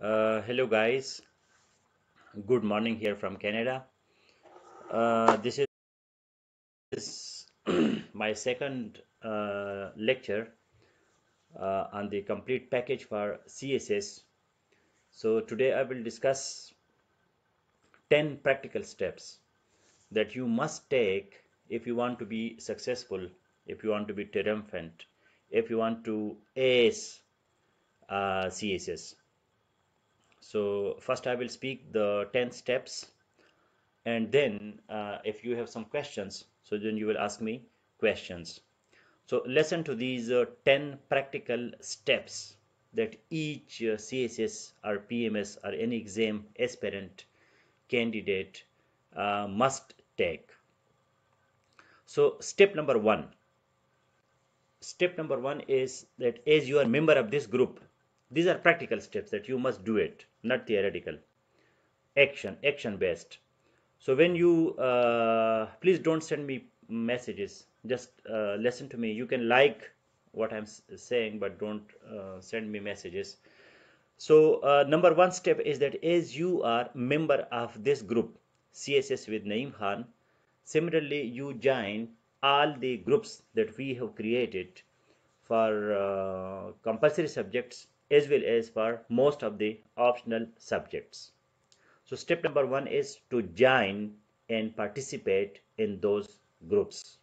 Hello guys, good morning here from Canada. This is my second lecture on the complete package for CSS. So today I will discuss 10 practical steps that you must take if you want to be successful, if you want to be triumphant, if you want to ace CSS. So first I will speak the 10 steps, and then if you have some questions, so then you will ask me questions. So listen to these 10 practical steps that each CSS or PMS or any exam aspirant candidate must take. So step number one is that as you are member of this group, these are practical steps that you must do it, not theoretical. Action based. So when you please don't send me messages, just listen to me. You can like what I'm saying, but don't send me messages. So number one step is that as you are member of this group CSS with Naeem Khan, similarly you join all the groups that we have created for compulsory subjects as well as for most of the optional subjects. So step number one is to join and participate in those groups.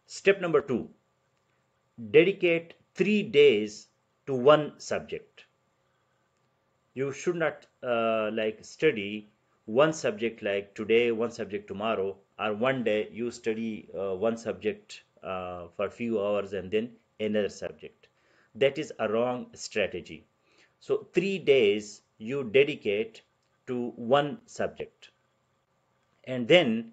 Step number two, dedicate 3 days to one subject. You should not like study one subject like today, one subject tomorrow, or one day you study one subject for a few hours and then another subject. That is a wrong strategy. So 3 days you dedicate to one subject, and then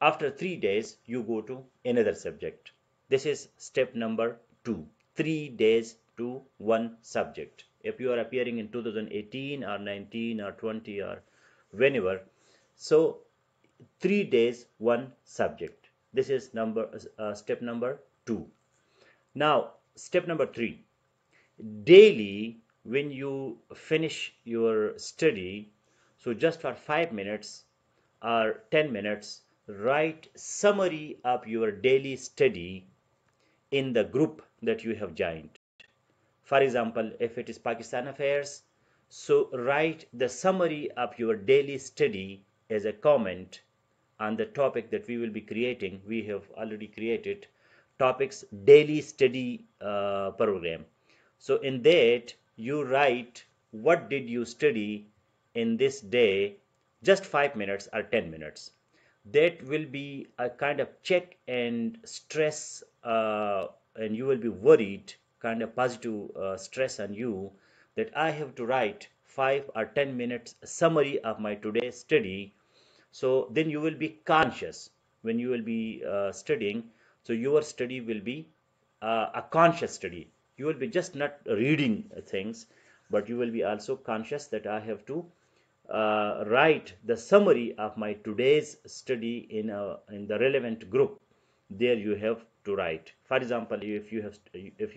after 3 days you go to another subject. This is step number two. 3 days to one subject. If you are appearing in 2018 or 19 or 20 or whenever, so 3 days one subject. This is step number two. Now step number three, daily when you finish your study, so just for 5 minutes or 10 minutes, write summary of your daily study in the group that you have joined. For example, if it is Pakistan affairs, so write the summary of your daily study as a comment on the topic that we will be creating. We have already created topics daily study program. So in that you write what did you study in this day, just 5 minutes or 10 minutes. That will be a kind of check and stress, and you will be worried, kind of positive stress on you, that I have to write 5 or 10 minutes summary of my today's study. So then you will be conscious when you will be studying. So your study will be a conscious study. You will be just not reading things, but you will be also conscious that I have to write the summary of my today's study in the relevant group. There you have to write. For example, if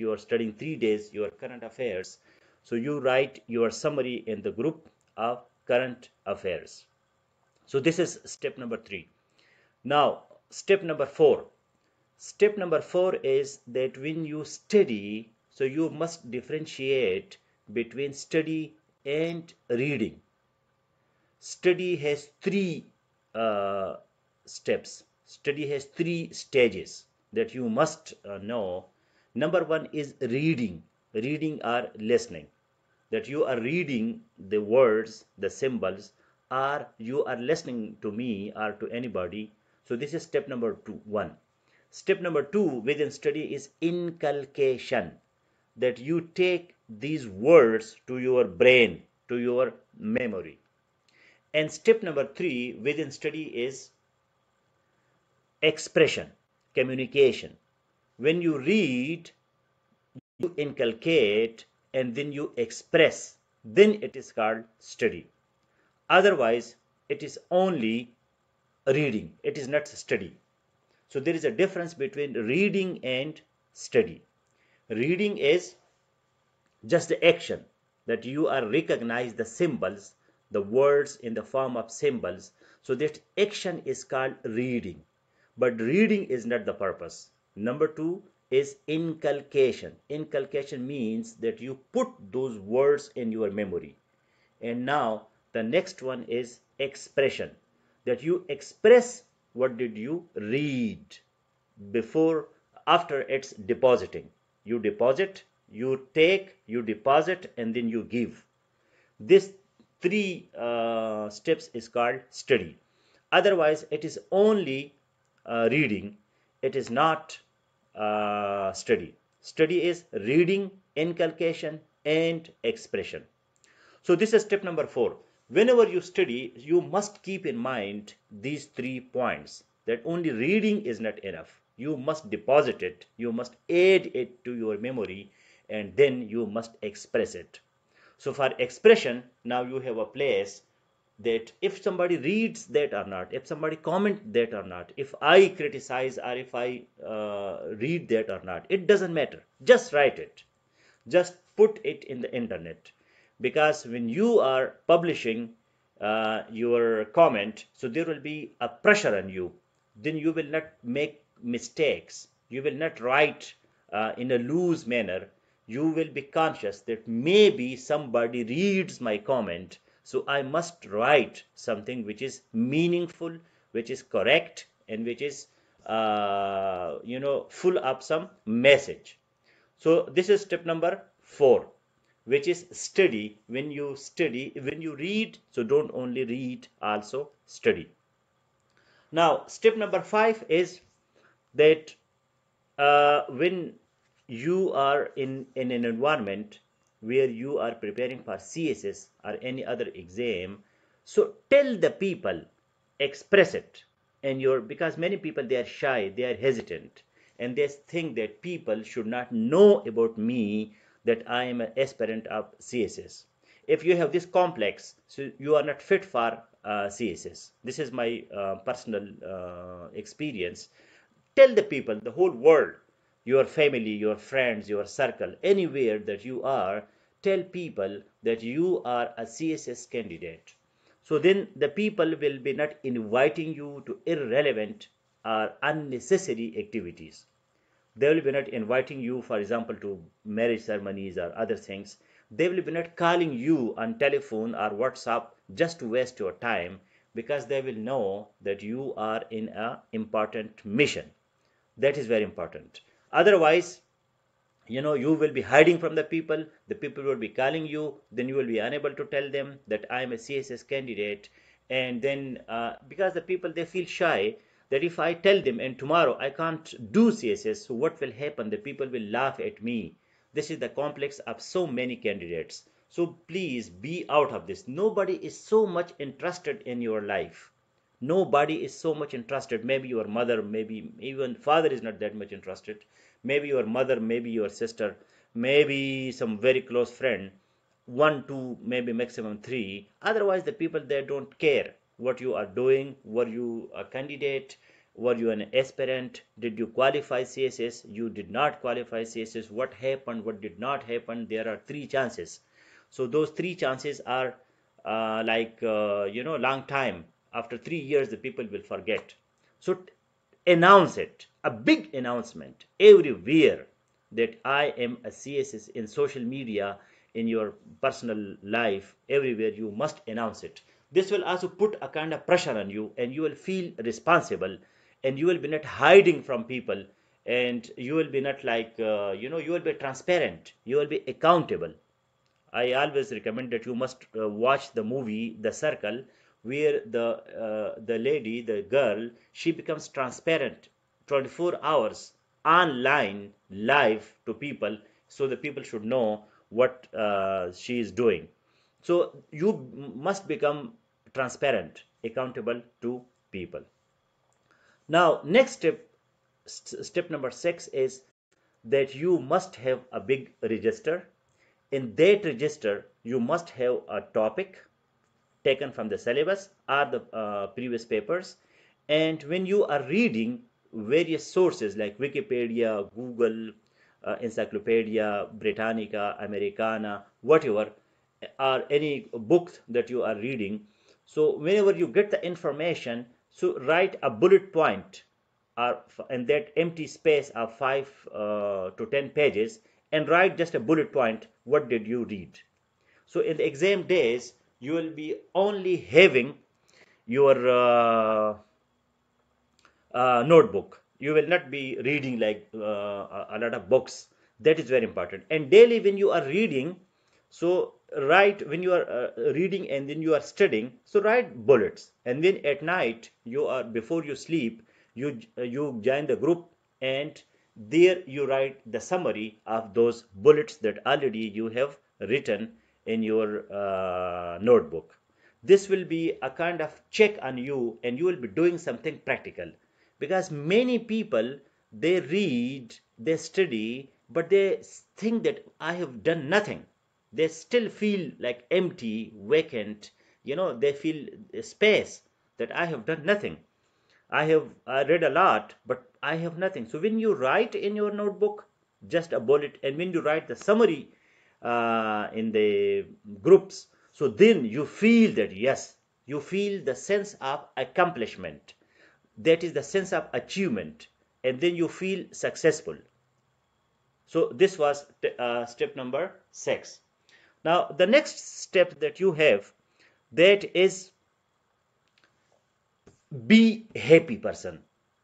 you are studying 3 days your current affairs, so you write your summary in the group of current affairs. So this is step number three. Now step number four. Step number four is that when you study, so you must differentiate between study and reading. Study has three steps. Study has three stages that you must know. Number one is reading. Reading or listening. That you are reading the words, the symbols, or you are listening to me or to anybody. So this is step number one. Step number two within study is inculcation. That you take these words to your brain, to your memory. And step number three within study is expression, communication. When you read, you inculcate, and then you express, then it is called study. Otherwise, it is only reading, it is not study. So there is a difference between reading and study. Reading is just the action that you are recognize the symbols, the words in the form of symbols. So that action is called reading. But reading is not the purpose. Number two is inculcation. Inculcation means that you put those words in your memory. And now the next one is expression, that you express what did you read before, after it's depositing. You deposit, you take, you deposit, and then you give. This three steps is called study. Otherwise, it is only reading. It is not study. Study is reading, inculcation, and expression. So this is step number 4. Whenever you study, you must keep in mind these 3 points, that only reading is not enough. You must deposit it, you must add it to your memory, and then you must express it. So for expression, now you have a place that if somebody reads that or not, if somebody comment that or not, if I criticize or if I read that or not, it doesn't matter. Just write it. Just put it in the internet, because when you are publishing your comment, so there will be a pressure on you. Then you will not make mistakes, you will not write in a loose manner. You will be conscious that maybe somebody reads my comment, so I must write something which is meaningful, which is correct, and which is full of some message. So this is step number 4, which is study. When you study, when you read, so don't only read, also study. Now step number 5 is that when you are in an environment where you are preparing for CSS or any other exam, so tell the people, express it. And because many people, they are shy, they are hesitant, and they think that people should not know about me, that I am an aspirant of CSS. If you have this complex, so you are not fit for CSS. This is my personal experience. Tell the people, the whole world, your family, your friends, your circle, anywhere that you are, tell people that you are a CSS candidate. So then the people will be not inviting you to irrelevant or unnecessary activities. They will be not inviting you, for example, to marriage ceremonies or other things. They will be not calling you on telephone or WhatsApp just to waste your time, because they will know that you are in an important mission. That is very important. Otherwise, you will be hiding from the people will be calling you, then you will be unable to tell them that I am a CSS candidate. And then because the people, they feel shy, that if I tell them and tomorrow I can't do CSS, so what will happen? The people will laugh at me. This is the complex of so many candidates. So please be out of this. Nobody is so much interested in your life. Nobody is so much interested. Maybe your mother, maybe even father is not that much interested. Maybe your mother, maybe your sister, maybe some very close friend, one, two, maybe maximum three. Otherwise, the people, they don't care what you are doing. Were you a candidate? Were you an aspirant? Did you qualify CSS? You did not qualify CSS. What happened? What did not happen? There are 3 chances. So those 3 chances are long time. After 3 years, the people will forget. So announce it, a big announcement everywhere, that I am a CSS, in social media, in your personal life, everywhere you must announce it. This will also put a kind of pressure on you, and you will feel responsible, and you will be not hiding from people, and you will be not you will be transparent, you will be accountable. I always recommend that you must watch the movie The Circle, where the lady, the girl, she becomes transparent 24 hours online, live to people, so the people should know what she is doing. So you must become transparent, accountable to people. Now, next step number 6 is that you must have a big register. In that register, you must have a topic taken from the syllabus or the previous papers. And when you are reading various sources like Wikipedia, Google, Encyclopedia Britannica, Americana, whatever, or any book that you are reading. So whenever you get the information, so write a bullet point or in that empty space of 5 to 10 pages, and write just a bullet point, what did you read. So in the exam days, you will be only having your notebook. You will not be reading like a lot of books. That is very important. And daily, when you are reading, so write when you are reading and then you are studying. So write bullets. And then at night, you are before you sleep, you join the group, and there you write the summary of those bullets that already you have written in your notebook. This will be a kind of check on you, and you will be doing something practical, because many people, they read, they study, but they think that I have done nothing. They still feel like empty, vacant. They feel a space, that I have done nothing. I read a lot, but I have nothing. So when you write in your notebook just a bullet, and when you write the summary in the groups, so then you feel that, yes, you feel the sense of accomplishment. That is the sense of achievement, and then you feel successful. So this was step number 6. Now the next step that you have, that is, be happy person.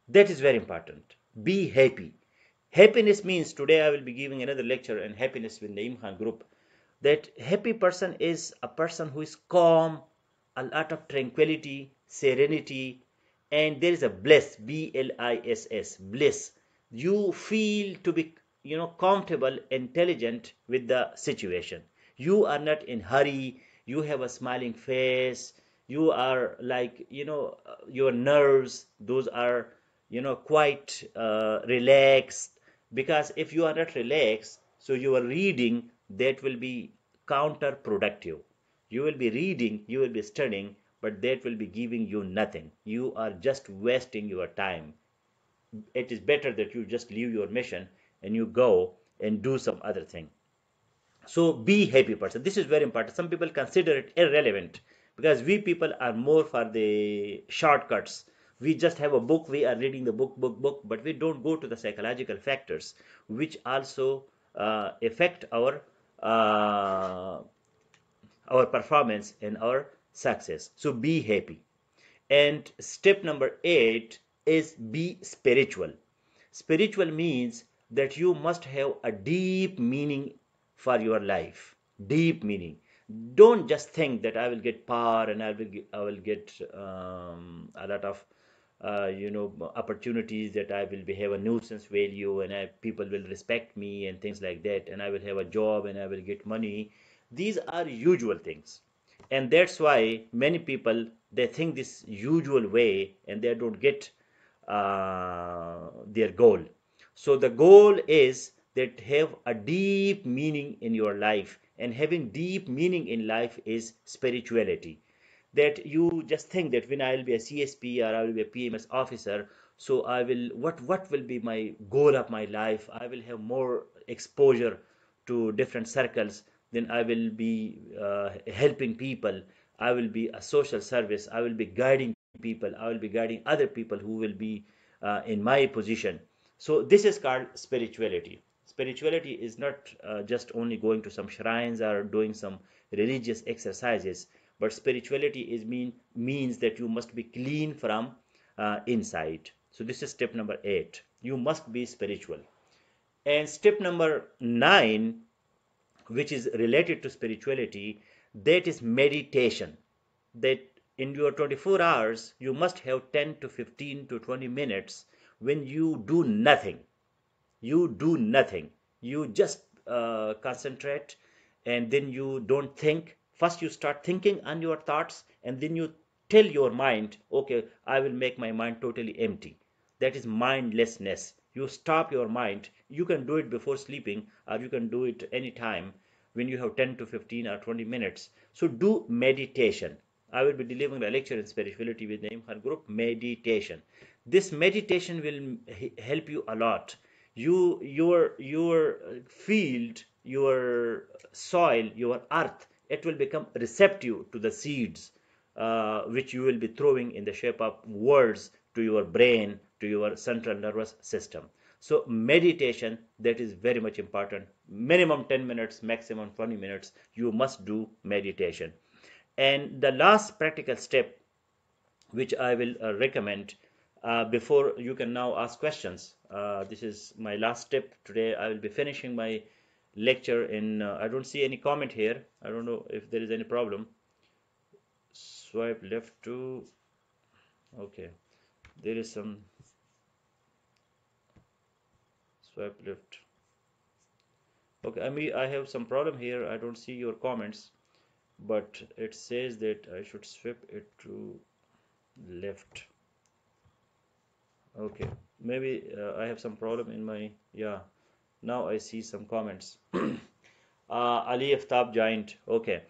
That is very important. Be happy. Happiness means, today I will be giving another lecture on happiness with Naeem Khan group, that happy person is a person who is calm, a lot of tranquility, serenity, and there is a bliss, bliss, bliss. You feel to be, comfortable, intelligent with the situation. You are not in hurry. You have a smiling face. You are like, your nerves, those are, quite relaxed. Because if you are not relaxed, so your reading, that will be counterproductive. You will be reading, you will be studying, but that will be giving you nothing. You are just wasting your time. It is better that you just leave your mission and you go and do some other thing. So be happy person. This is very important. Some people consider it irrelevant, because we people are more for the shortcuts. We just have a book, we are reading the book, but we don't go to the psychological factors which also affect uh, our performance and our success. So be happy. And step number 8 is be spiritual. Spiritual means that you must have a deep meaning for your life. Deep meaning. Don't just think that I will get power, and I will get a lot of opportunities, that I will be have a nuisance value, and people will respect me and things like that, and I will have a job and I will get money. These are usual things, and that's why many people, they think this usual way, and they don't get their goal. So the goal is that have a deep meaning in your life, and having deep meaning in life is spirituality. That you just think that when I will be a CSP or I will be a PMS officer, so I will, what will be my goal of my life? I will have more exposure to different circles. Then I will be helping people. I will be a social service. I will be guiding people. I will be guiding other people who will be in my position. So this is called spirituality. Spirituality is not just only going to some shrines or doing some religious exercises, but spirituality means that you must be clean from inside. So this is step number 8. You must be spiritual. And step number 9, which is related to spirituality, that is meditation. That in your 24 hours, you must have 10 to 15 to 20 minutes when you do nothing. You do nothing. You just concentrate, and then you don't think. First you start thinking on your thoughts, and then you tell your mind, okay, I will make my mind totally empty. That is mindlessness. You stop your mind. You can do it before sleeping, or you can do it anytime when you have 10 to 15 or 20 minutes. So do meditation. I will be delivering a lecture in spirituality with the Imhan group, meditation. This meditation will help you a lot. Your field, your soil, your earth it will become receptive to the seeds which you will be throwing in the shape of words to your brain, to your central nervous system. So meditation, that is very much important. Minimum 10 minutes, maximum 20 minutes, you must do meditation. And the last practical step which I will recommend before you can now ask questions. This is my last tip today. I will be finishing my lecture in, I don't see any comment here. I don't know if there is any problem. Swipe left to, okay, there is some swipe left. Okay, I mean, I have some problem here. I don't see your comments, but it says that I should swipe it to left. Okay, maybe I have some problem in my, yeah. Now I see some comments. Ali Aftab joined. Okay.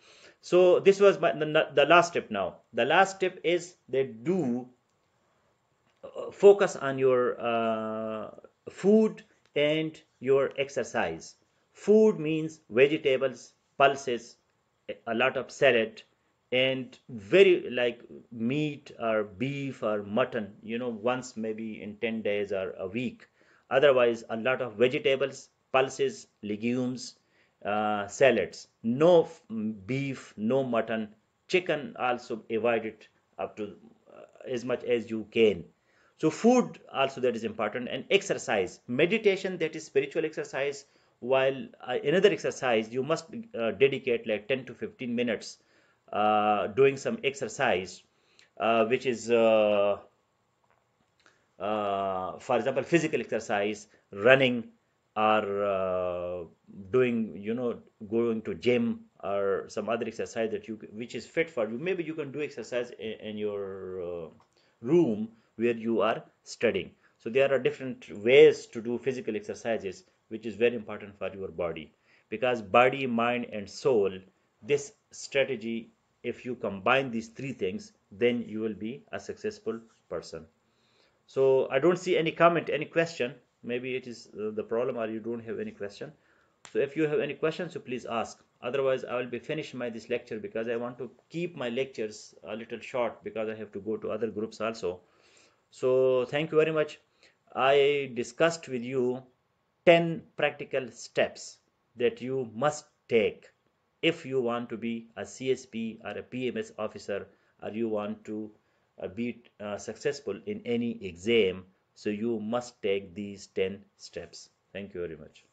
So this was the last tip now. The last tip is that do focus on your food and your exercise. Food means vegetables, pulses, a lot of salad, and very like meat or beef or mutton, once maybe in 10 days or a week. Otherwise, a lot of vegetables, pulses, legumes, salads. No beef, no mutton, chicken also avoid it up to as much as you can. So food also, that is important, and exercise, meditation, that is spiritual exercise, while another exercise you must dedicate like 10 to 15 minutes doing some exercise which is for example, physical exercise, running, or doing, going to gym or some other exercise that you which is fit for you. Maybe you can do exercise in your room where you are studying. So there are different ways to do physical exercises, which is very important for your body, because body, mind, and soul, this strategy, if you combine these three things, then you will be a successful person. So I don't see any comment, any question. Maybe it is the problem, or you don't have any question. So if you have any questions, so please ask. Otherwise, I will be finishing my this lecture, because I want to keep my lectures a little short, because I have to go to other groups also. So thank you very much. I discussed with you 10 practical steps that you must take if you want to be a CSP or a PMS officer, or you want to be successful in any exam. So you must take these 10 steps. Thank you very much.